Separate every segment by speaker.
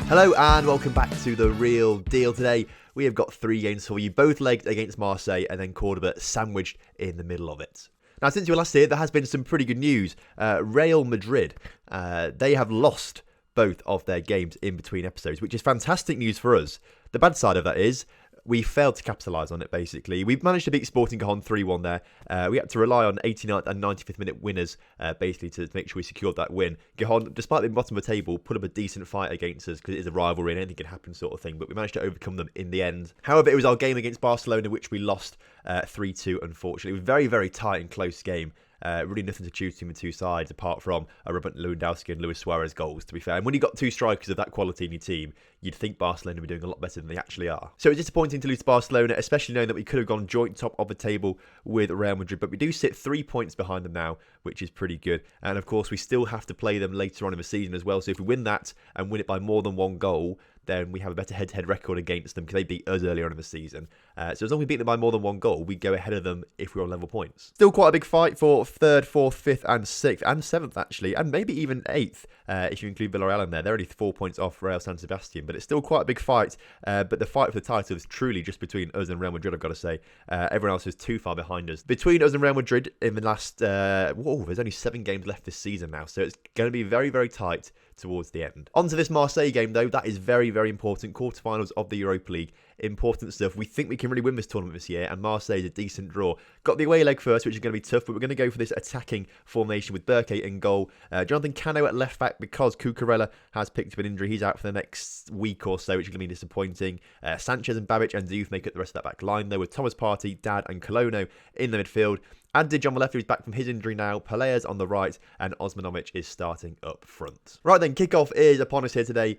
Speaker 1: Hello and welcome back to The Real Deal. Today we have got 3 games for you, both legged against Marseille and then Cordoba sandwiched in the middle of it. Now, since you were last here, there has been some pretty good news. Real Madrid, they have lost both of their games in between episodes, which is fantastic news for us. The bad side of that is we failed to capitalise on it, basically. We managed to beat Sporting Cajon 3-1 there. We had to rely on 89th and 95th minute winners, basically, to make sure we secured that win. Cajon, despite being bottom of the table, put up a decent fight against us because it is a rivalry and anything can happen sort of thing, but we managed to overcome them in the end. However, it was our game against Barcelona, which we lost 3-2, unfortunately. It was a very, very tight and close game. Really nothing to choose between the two sides apart from Robert Lewandowski and Luis Suarez goals, to be fair. And when you've got 2 strikers of that quality in your team, you'd think Barcelona would be doing a lot better than they actually are. So it's disappointing to lose to Barcelona, especially knowing that we could have gone joint top of the table with Real Madrid. But we do sit 3 points behind them now, which is pretty good. And of course, we still have to play them later on in the season as well. So if we win that and win it by more than 1 goal, then we have a better head-to-head record against them because they beat us earlier on in the season. So as long as we beat them by more than 1 goal, we go ahead of them if we're on level points. Still quite a big fight for 3rd, 4th, 5th and 6th and 7th actually, and maybe even 8th if you include Villarreal in there. They're only 4 points off Real San Sebastian, but it's still quite a big fight. But the fight for the title is truly just between us and Real Madrid, I've got to say. Everyone else is too far behind us. Between us and Real Madrid in the last, there's only 7 games left this season now, so it's going to be very, very tight towards the end. On to this Marseille game though, that is very, very important. Quarterfinals of the Europa League, important stuff. We think we can really win this tournament this year, and Marseille is a decent draw. Got the away leg first, which is going to be tough, but we're going to go for this attacking formation with Burke in goal. Jonathan Cano at left back because Cucurella has picked up an injury. He's out for the next week or so, which is going to be disappointing. Sanchez and Babic and Diouf make up the rest of that back line though, with Thomas Partey, Dad and Colono in the midfield. Adic on the left, who's back from his injury now. Peleas on the right, and Osmanovic is starting up front. Right then, kickoff is upon us here today.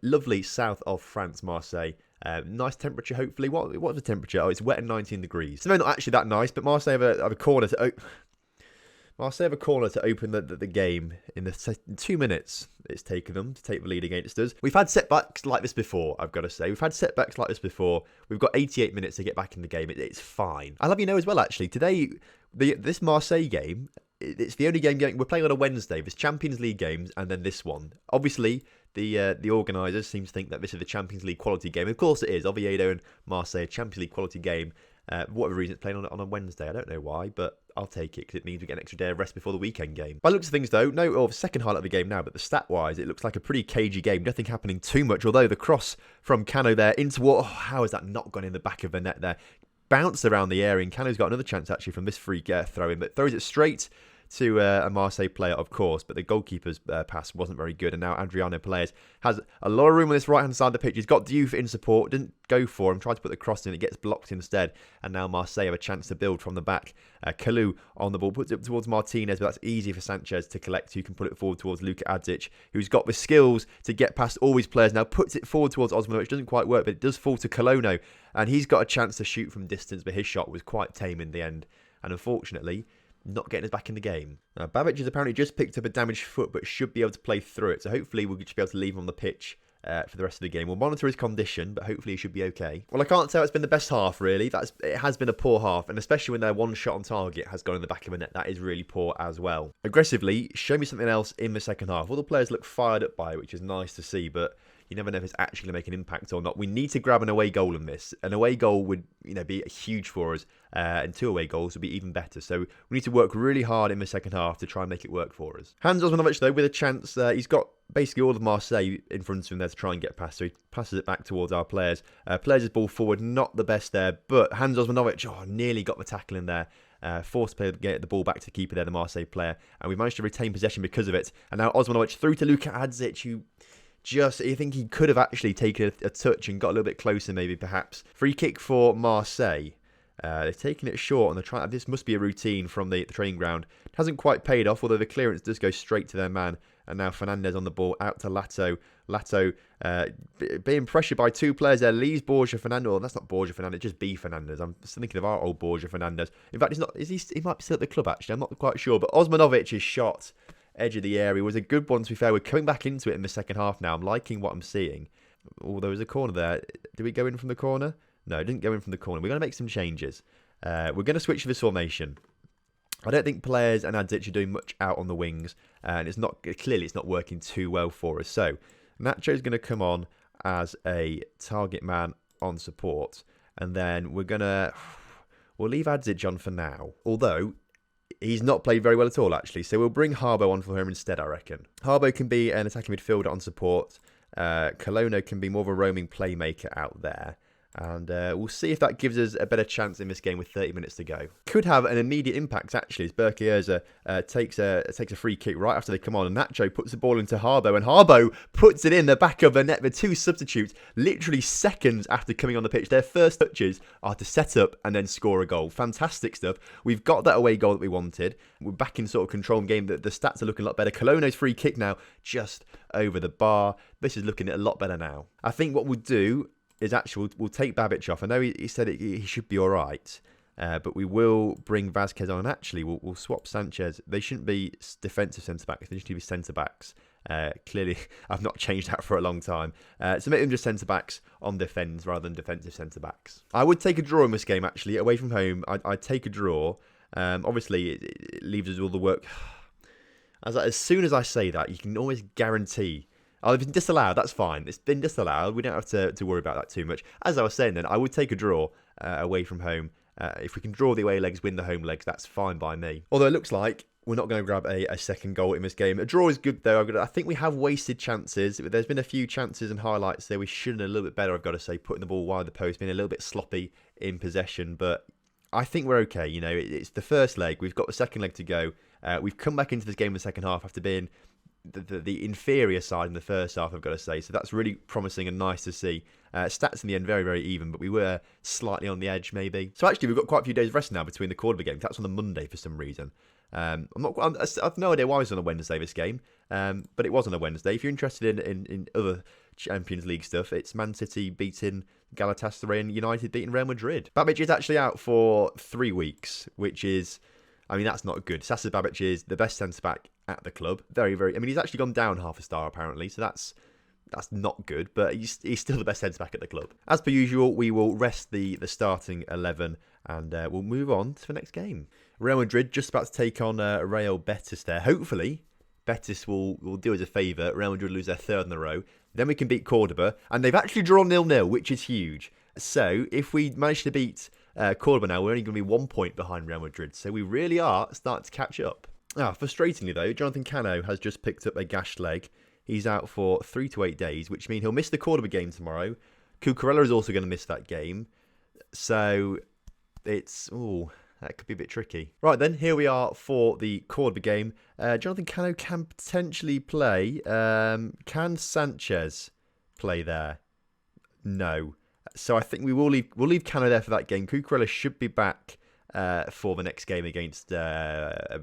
Speaker 1: Lovely south of France, Marseille. Nice temperature, hopefully. What's the temperature? Oh, it's wet and 19 degrees. So maybe not actually that nice, but Marseille have a corner to open the game in the 2 minutes it's taken them to take the lead against us. We've had setbacks like this before, I've got to say. We've had setbacks like this before. We've got 88 minutes to get back in the game. It's fine. I'll have you know as well, actually, today, this Marseille game, it's the only game going. We're playing on a Wednesday. There's Champions League games and then this one. Obviously, the organisers seem to think that this is the Champions League quality game. Of course it is. Oviedo and Marseille, Champions League quality game. For whatever reason, it's playing on a Wednesday. I don't know why, but I'll take it because it means we get an extra day of rest before the weekend game. By the looks of things, though, the second highlight of the game now, but the stat-wise, it looks like a pretty cagey game. Nothing happening too much, although the cross from Cano there into what? How has that not gone in the back of the net there? Bounced around the area, and Cano's got another chance, actually, from this free throw-in, but throws it straight to a Marseille player, of course, but the goalkeeper's pass wasn't very good, and now Adriano Peleas has a lot of room on this right-hand side of the pitch. He's got Diouf in support, didn't go for him, tried to put the cross in, it gets blocked instead, and now Marseille have a chance to build from the back. Kalou on the ball, puts it up towards Martinez, but that's easy for Sanchez to collect, who can put it forward towards Luka Adic, who's got the skills to get past all his players, now puts it forward towards Osmanovic, which doesn't quite work, but it does fall to Colono, and he's got a chance to shoot from distance, but his shot was quite tame in the end, and unfortunately, not getting us back in the game. Now, Babic has apparently just picked up a damaged foot, but should be able to play through it. So hopefully we'll just be able to leave him on the pitch for the rest of the game. We'll monitor his condition, but hopefully he should be okay. Well, I can't tell it's been the best half, really. It has been a poor half, and especially when their one shot on target has gone in the back of the net, that is really poor as well. Aggressively, show me something else in the second half. All the players look fired up by it, which is nice to see, but you never know if it's actually going to make an impact or not. We need to grab an away goal in this. An away goal would, be huge for us, and 2 away goals would be even better. So we need to work really hard in the second half to try and make it work for us. Hans Osmanovic, though, with a chance. He's got basically all of Marseille in front of him there to try and get past. So he passes it back towards our players. Players' ball forward, not the best there, but Hans Osmanovic, nearly got the tackle in there. Forced player to get the ball back to the keeper there, the Marseille player, and we managed to retain possession because of it. And now Osmanovic through to Luka Adic, who I think he could have actually taken a touch and got a little bit closer, maybe, perhaps. Free kick for Marseille. They've taken it short, and this must be a routine from the training ground. It hasn't quite paid off, although the clearance does go straight to their man. And now Fernandez on the ball, out to Lato. Lato being pressured by 2 players there, leaves Borja Fernandez. That's not Borja Fernandez, just B Fernandez. I'm still thinking of our old Borja Fernandez. In fact, he might be still at the club, actually. I'm not quite sure. But Osmanovic's shot, edge of the area, was a good one, to be fair. We're coming back into it in the second half now. I'm liking what I'm seeing. Oh, there was a corner there. Did we go in from the corner? No, it didn't go in from the corner. We're going to make some changes. We're going to switch to this formation. I don't think Peleas and Adic are doing much out on the wings, and it's not working too well for us. So Nacho's going to come on as a target man on support. And then we'll leave Adzic on for now. Although, he's not played very well at all, actually. So we'll bring Harbo on for him instead, I reckon. Harbo can be an attacking midfielder on support. Colono can be more of a roaming playmaker out there. And we'll see if that gives us a better chance in this game with 30 minutes to go. Could have an immediate impact, actually, as Berkeyerza takes a free kick right after they come on. And Nacho puts the ball into Harbo, and Harbo puts it in the back of the net. The two substitutes, literally seconds after coming on the pitch, their first touches are to set up and then score a goal. Fantastic stuff. We've got that away goal that we wanted. We're back in sort of control of the game. The stats are looking a lot better. Colono's free kick now just over the bar. This is looking a lot better now. I think what we'll do is actually we'll take Babic off. I know he said he should be all right, but we will bring Vazquez on. And actually, we'll swap Sanchez. They shouldn't be defensive centre-backs. They should be centre-backs. Clearly, I've not changed that for a long time. So make them just centre-backs on defence rather than defensive centre-backs. I would take a draw in this game, actually. Away from home, I'd take a draw. Obviously, it leaves us all the work. As soon as I say that, you can almost guarantee... Oh, it's been disallowed. That's fine. It's been disallowed. We don't have to worry about that too much. As I was saying then, I would take a draw away from home. If we can draw the away legs, win the home legs, that's fine by me. Although it looks like we're not going to grab a second goal in this game. A draw is good, though. I think we have wasted chances. There's been a few chances and highlights there. We should have done a little bit better, I've got to say, putting the ball wide of the post, being a little bit sloppy in possession. But I think we're okay. You know, it's the first leg. We've got the second leg to go. We've come back into this game in the second half after being the inferior side in the first half, I've got to say. So that's really promising and nice to see. Stats in the end, very, very even, but we were slightly on the edge, maybe. So actually, we've got quite a few days of rest now between the Cordoba game. That's on a Monday for some reason. I've no idea why it was on a Wednesday, this game, but it was on a Wednesday. If you're interested in other Champions League stuff, it's Man City beating Galatasaray and United beating Real Madrid. Babic is actually out for 3 weeks, which is... I mean, that's not good. Sasa Babic is the best centre-back at the club. Very, very... I mean, he's actually gone down half a star, apparently, so that's not good, but he's still the best centre-back at the club. As per usual, we will rest the starting 11, and we'll move on to the next game. Real Madrid just about to take on Real Betis there. Hopefully, Betis will do us a favour. Real Madrid lose their third in a row. Then we can beat Cordoba, and they've actually drawn 0-0, which is huge. So, if we manage to beat Cordoba now, we're only going to be 1 point behind Real Madrid. So, we really are starting to catch up. Frustratingly, though, Jonathan Cano has just picked up a gashed leg. He's out for 3 to 8 days, which means he'll miss the Cordoba game tomorrow. Cucurella is also going to miss that game. So, it's... that could be a bit tricky. Right then, here we are for the Cordoba game. Jonathan Cano can potentially play. Can Sanchez play there? No. So I think we'll leave Cano there for that game. Cucurella should be back for the next game against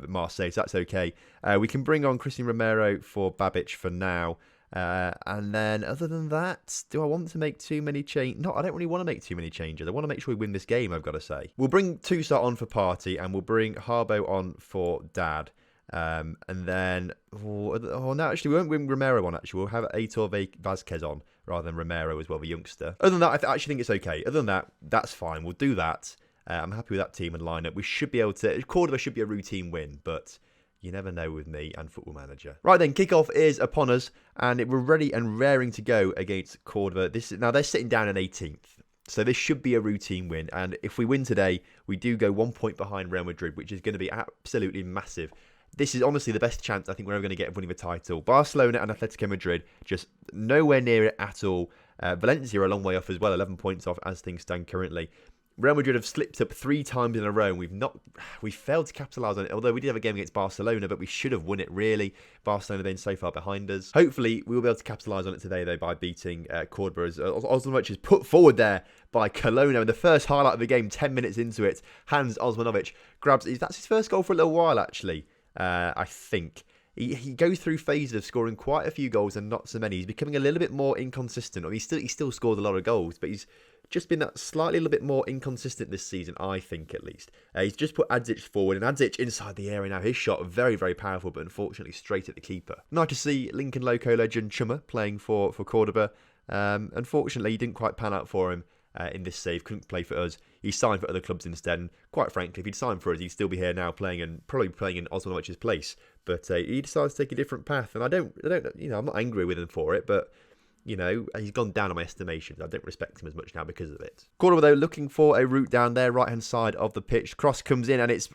Speaker 1: Marseille, so that's okay. We can bring on Christian Romero for Babic for now. And then, other than that, do I want to make too many changes? No, I don't really want to make too many changes. I want to make sure we win this game, I've got to say. We'll bring Toussaint on for Party, and we'll bring Harbo on for Dad. And then, no, actually, we won't bring Romero on, actually. We'll have Aitor Vazquez on, rather than Romero as well, the youngster. Other than that, I actually think it's okay. Other than that, that's fine. We'll do that. I'm happy with that team and lineup. We should be able to... Cordoba should be a routine win, but... You never know with me and Football Manager. Right then, kickoff is upon us, and we're ready and raring to go against Cordoba. Now, they're sitting down in 18th, so this should be a routine win. And if we win today, we do go 1 point behind Real Madrid, which is going to be absolutely massive. This is honestly the best chance I think we're ever going to get of winning the title. Barcelona and Atletico Madrid just nowhere near it at all. Valencia are a long way off as well, 11 points off as things stand currently. Real Madrid have slipped up 3 times in a row, and we failed to capitalise on it. Although we did have a game against Barcelona, but we should have won it, really. Barcelona being so far behind us. Hopefully, we will be able to capitalise on it today, though, by beating Cordoba. As Osmanovic is put forward there by Colono in the first highlight of the game, 10 minutes into it. Hans Osmanovic grabs... That's his first goal for a little while, actually, I think. He goes through phases of scoring quite a few goals and not so many. He's becoming a little bit more inconsistent. I mean, he still scores a lot of goals, but he's just been that slightly a little bit more inconsistent this season, I think, at least. He's just put Adzic forward, and Adzic inside the area now. His shot, very, very powerful, but unfortunately straight at the keeper. Nice to see Lincoln Loco legend Chummer playing for Cordoba. Unfortunately, he didn't quite pan out for him in this save. Couldn't play for us. He signed for other clubs instead. And quite frankly, if he'd signed for us, he'd still be here now playing, and probably playing in Osmanovic's place. But he decided to take a different path, and I don't, I'm not angry with him for it, but You know, he's gone down on my estimations. I don't respect him as much now because of it. Cordoba, though, looking for a route down there, right-hand side of the pitch. Cross comes in, and it's,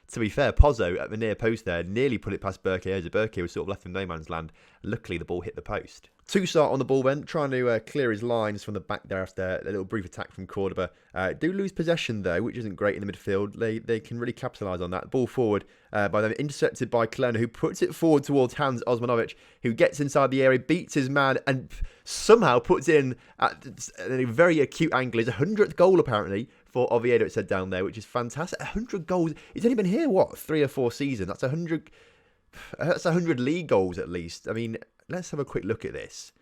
Speaker 1: to be fair, Pozzo at the near post there nearly put it past Burke. Burke was sort of left in no man's land. Luckily, the ball hit the post. Toussaint on the ball then, trying to clear his lines from the back there after a little brief attack from Cordoba. Do lose possession though, which isn't great in the midfield. They can really capitalise on that. Ball forward by them, intercepted by Colonna, who puts it forward towards Hans Osmanovic, who gets inside the area, beats his man, and somehow puts in at a very acute angle. His 100th goal apparently for Oviedo, it said down there, which is fantastic. 100 goals. He's only been here, what, 3 or 4 seasons? That's 100. That's 100 league goals at least. I mean, let's have a quick look at this.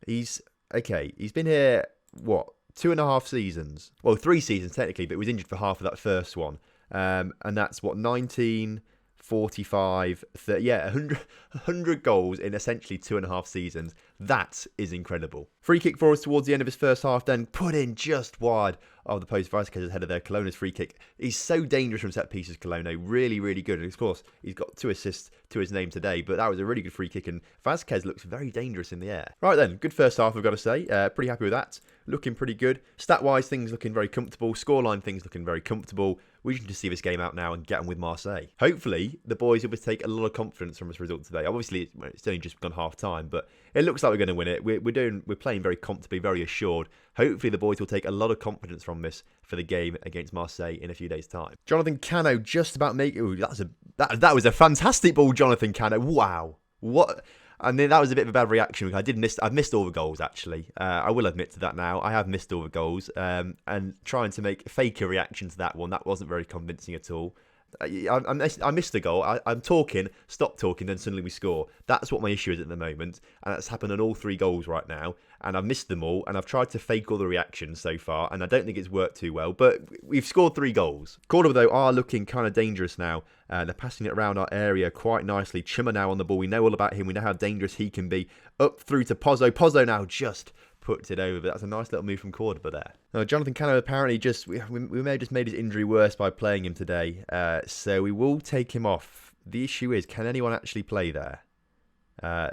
Speaker 1: He's been here, what, 2.5 seasons? Well, 3 seasons technically, but he was injured for half of that first one. And that's what, 19, 45, 30, yeah, 100 goals in essentially 2.5 seasons. That is incredible. Free kick for us towards the end of his first half, then put in just wide of the post. Vasquez's header there, Colonna's free kick. He's so dangerous from set pieces, Colonna. Really, really good. And of course, he's got 2 assists to his name today, but that was a really good free kick, and Vasquez looks very dangerous in the air. Right then, good first half, I've got to say. Pretty happy with that. Looking pretty good. Stat-wise, things looking very comfortable. Scoreline, things looking very comfortable. We just need to see this game out now and get on with Marseille. Hopefully, the boys will take a lot of confidence from this result today. Obviously, it's only just gone half-time, but it looks like we're going to win it. We're playing very comfortably, very assured. Hopefully, the boys will take a lot of confidence from this for the game against Marseille in a few days' time. Jonathan Cano just about making... Ooh, that was a fantastic ball, Jonathan Cano. Wow. What... And then that was a bit of a bad reaction. I've missed all the goals, actually. I will admit to that now. I have missed all the goals. And trying to make a faker reaction to that one, that wasn't very convincing at all. I missed the goal. I'm talking, stop talking, then suddenly we score. That's what my issue is at the moment. And that's happened on all 3 goals right now. And I've missed them all. And I've tried to fake all the reactions so far. And I don't think it's worked too well. But we've scored 3 goals. Cordoba, though, are looking kind of dangerous now. They're passing it around our area quite nicely. Chuma now on the ball. We know all about him. We know how dangerous he can be. Up through to Pozzo. Pozzo now just puts it over. That's a nice little move from Cordoba there. Now, Jonathan Cano apparently we may have just made his injury worse by playing him today. So we will take him off. The issue is, can anyone actually play there?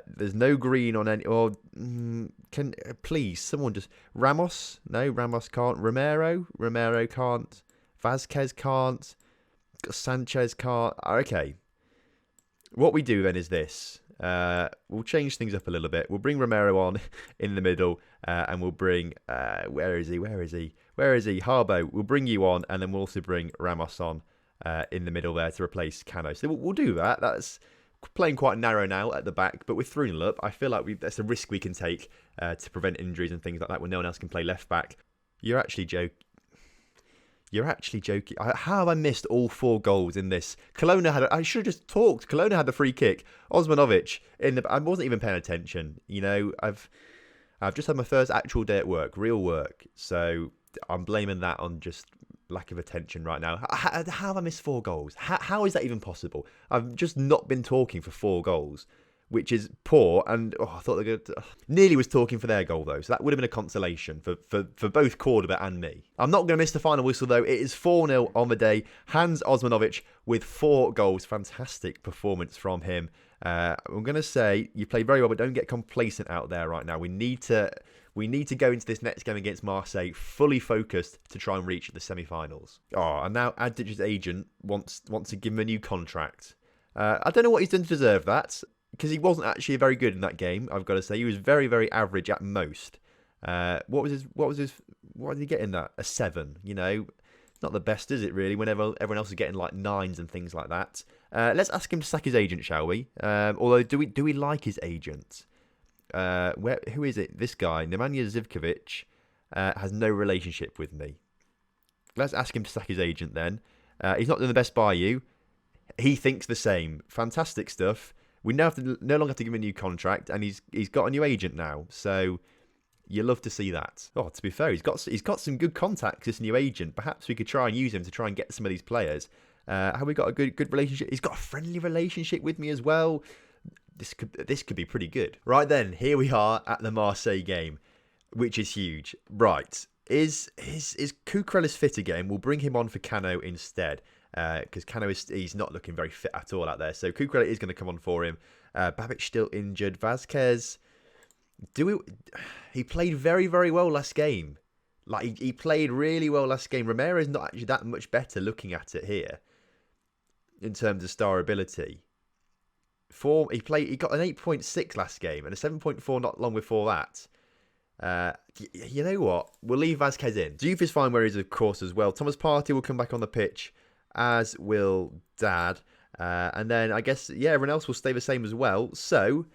Speaker 1: There's no green on any... Or can please, someone just... Ramos? No, Ramos can't. Romero can't. Vasquez can't. Sanchez can't. Okay. What we do then is this. We'll change things up a little bit. We'll bring Romero on in the middle, and we'll bring... Where is he? Harbo. We'll bring you on, and then we'll also bring Ramos on in the middle there to replace Cano. So we'll do that. That's playing quite narrow now at the back, but with 3-0 up, I feel like that's a risk we can take to prevent injuries and things like that when no one else can play left back. You're actually joking. How have I missed all 4 goals in this? I should have just talked. Colonna had the free kick. Osmanovic I wasn't even paying attention. You know, I've just had my first actual day at work, real work. So I'm blaming that on just lack of attention right now. How have I missed 4 goals? How is that even possible? I've just not been talking for 4 goals, which is poor. And I thought they could... Nearly was talking for their goal, though. So that would have been a consolation for both Cordoba and me. I'm not going to miss the final whistle, though. It is 4-0 on the day. Hans Osmanovic with 4 goals. Fantastic performance from him. I'm going to say you play very well, but don't get complacent out there right now. We need to go into this next game against Marseille fully focused to try and reach the semi-finals. And now Adic's agent wants to give him a new contract. I don't know what he's done to deserve that, because he wasn't actually very good in that game, I've got to say. He was very, very average at most. What did he get in that? A 7, you know? Not the best, is it, really, whenever everyone else is getting like 9s and things like that. Let's ask him to sack his agent, shall we? Although, do we like his agent? Who is it? This guy, Nemanja Zivkovic, has no relationship with me. Let's ask him to sack his agent then. He's not doing the best by you. He thinks the same. Fantastic stuff. We no longer have to give him a new contract, and he's got a new agent now. So you love to see that. To be fair, he's got some good contacts, this new agent. Perhaps we could try and use him to try and get some of these players. Have we got a good relationship? He's got a friendly relationship with me as well. This could be pretty good. Right then, here we are at the Marseille game, which is huge. Right, is Cucurella fit again? We'll bring him on for Cano instead. Because Cano he's not looking very fit at all out there. So Cucurella is going to come on for him. Babic still injured. Vasquez, He played very, very well last game. Like, he played really well last game. Romero's not actually that much better looking at it here in terms of star ability. He got an 8.6 last game and a 7.4 not long before that. You know what? We'll leave Vasquez in. Diouf is fine where he is, of course, as well. Thomas Partey will come back on the pitch, as will Dad. And then I guess, everyone else will stay the same as well. So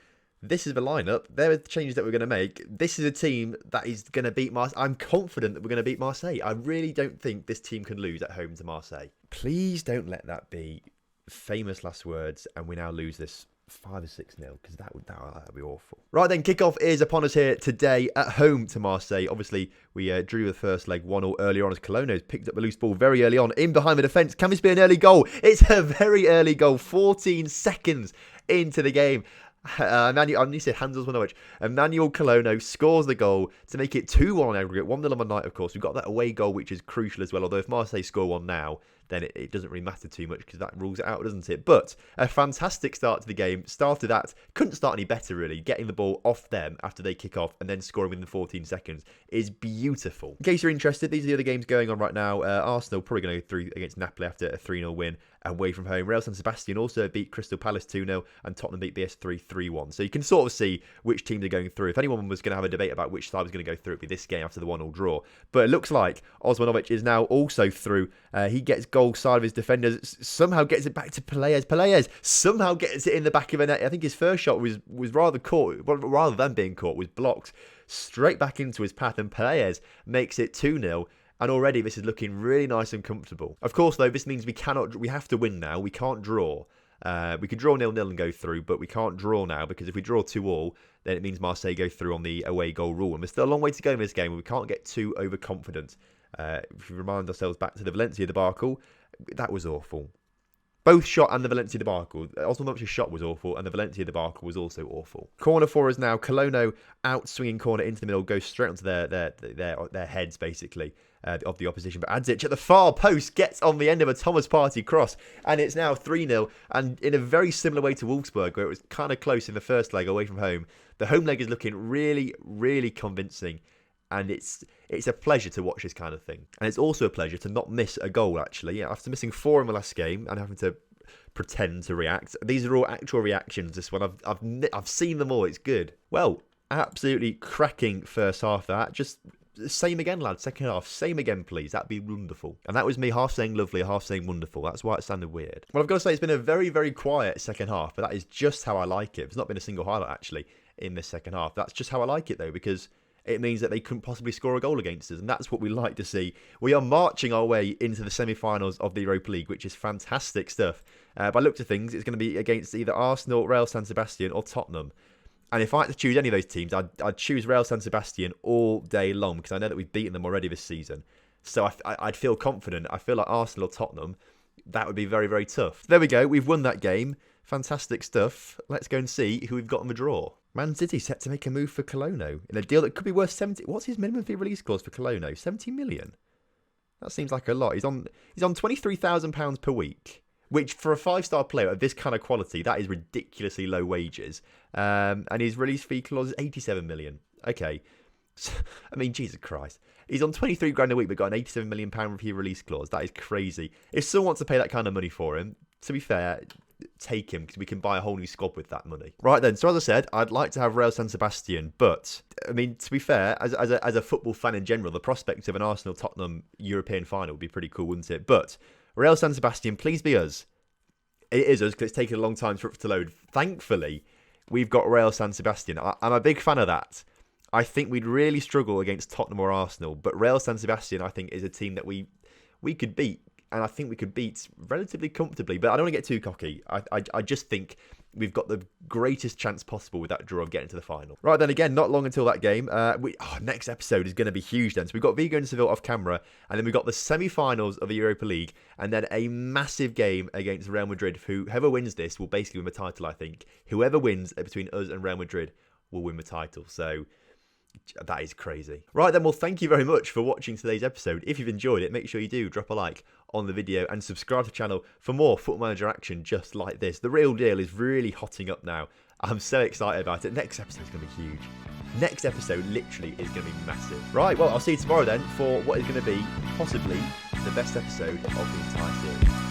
Speaker 1: this is the lineup. There are the changes that we're going to make. This is a team that is going to beat Marseille. I'm confident that we're going to beat Marseille. I really don't think this team can lose at home to Marseille. Please don't let that be famous last words and we now lose this 5 or 6-0, because that would be awful. Right then, kickoff is upon us here today at home to Marseille. Obviously, we drew the first leg 1-1 earlier on as Colonna's picked up the loose ball very early on in behind the defence. Can this be an early goal? It's a very early goal, 14 seconds into the game. Emmanuel Colonna scores the goal to make it 2-1 on aggregate, 1-0 on the night, of course. We've got that away goal, which is crucial as well, although if Marseille score one now, then it doesn't really matter too much because that rules it out, doesn't it? But a fantastic start to the game. Started that, couldn't start any better, really. Getting the ball off them after they kick off and then scoring within 14 seconds is beautiful. In case you're interested, these are the other games going on right now. Arsenal probably going to go through against Napoli after a 3-0 win away from home. Real San Sebastian also beat Crystal Palace 2-0 and Tottenham beat BS3 3-1. So you can sort of see which teams are going through. If anyone was going to have a debate about which side was going to go through, it'd be this game after the 1-1 draw. But it looks like Osmanovic is now also through. He gets goal side of his defenders, somehow gets it back to Pelaez. Pelaez somehow gets it in the back of the net. I think his first shot was rather than being caught, was blocked straight back into his path, and Pelaez makes it 2-0. And already this is looking really nice and comfortable. Of course, though, this means we have to win now. We can't draw. We could draw 0-0 and go through, but we can't draw now because if we draw 2-2, then it means Marseille go through on the away goal rule. And there's still a long way to go in this game, and we can't get too overconfident. If we remind ourselves back to the Valencia debacle, that was awful. Both shot and the Valencia debacle. Osmanovic's shot was awful, and the Valencia debacle was also awful. Corner for us now. Colonna out swinging corner into the middle, goes straight onto their heads basically of the opposition. But Adzic at the far post gets on the end of a Thomas Partey cross, and it's now 3-0. And in a very similar way to Wolfsburg, where it was kind of close in the first leg away from home, the home leg is looking really, really convincing. And it's a pleasure to watch this kind of thing. And it's also a pleasure to not miss a goal, actually. After missing 4 in the last game and having to pretend to react, these are all actual reactions. This one, I've seen them all. It's good. Well, absolutely cracking first half that. Just same again, lads. Second half, same again, please. That'd be wonderful. And that was me half saying lovely, half saying wonderful. That's why it sounded weird. Well, I've got to say, it's been a very, very quiet second half, but that is just how I like it. There's not been a single highlight, actually, in this second half. That's just how I like it, though, because it means that they couldn't possibly score a goal against us, and that's what we like to see. We are marching our way into the semi-finals of the Europa League, which is fantastic stuff. By look to things, it's going to be against either Arsenal, Real San Sebastian, or Tottenham. And if I had to choose any of those teams, I'd choose Real San Sebastian all day long, because I know that we've beaten them already this season. So I'd feel confident. I feel like Arsenal or Tottenham, that would be very, very tough. There we go. We've won that game. Fantastic stuff. Let's go and see who we've got in the draw. Man City set to make a move for Colonna in a deal that could be worth 70. What's his minimum fee release clause for Colonna? 70 million. That seems like a lot. He's on £23,000 per week, which for a 5-star player of this kind of quality, that is ridiculously low wages. And his release fee clause is 87 million. Okay. So, I mean, Jesus Christ. He's on 23 grand a week, but got an £87 million fee release clause. That is crazy. If someone wants to pay that kind of money for him, to be fair, take him, because we can buy a whole new squad with that money. Right then, so as I said, I'd like to have Real San Sebastian, but I mean, to be fair, as a football fan in general, the prospect of an Arsenal-Tottenham European final would be pretty cool, wouldn't it? But Real San Sebastian, please be us. It is us, because it's taken a long time for it to load. Thankfully, we've got Real San Sebastian. I'm a big fan of that. I think we'd really struggle against Tottenham or Arsenal, but Real San Sebastian, I think, is a team that we could beat. And I think we could beat relatively comfortably. But I don't want to get too cocky. I just think we've got the greatest chance possible with that draw of getting to the final. Right then, again, not long until that game. Next episode is going to be huge then. So we've got Vigo and Seville off camera. And then we've got the semi-finals of the Europa League. And then a massive game against Real Madrid. Whoever wins this will basically win the title, I think. Whoever wins between us and Real Madrid will win the title. So that is crazy. Right then, well, thank you very much for watching today's episode. If you've enjoyed it, make sure you do drop a like on the video and subscribe to the channel for more Football Manager action just like this. The real deal is really hotting up now. I'm so excited about it. Next episode is going to be huge. Next episode literally is going to be massive. Right, well, I'll see you tomorrow then for what is going to be possibly the best episode of the entire series.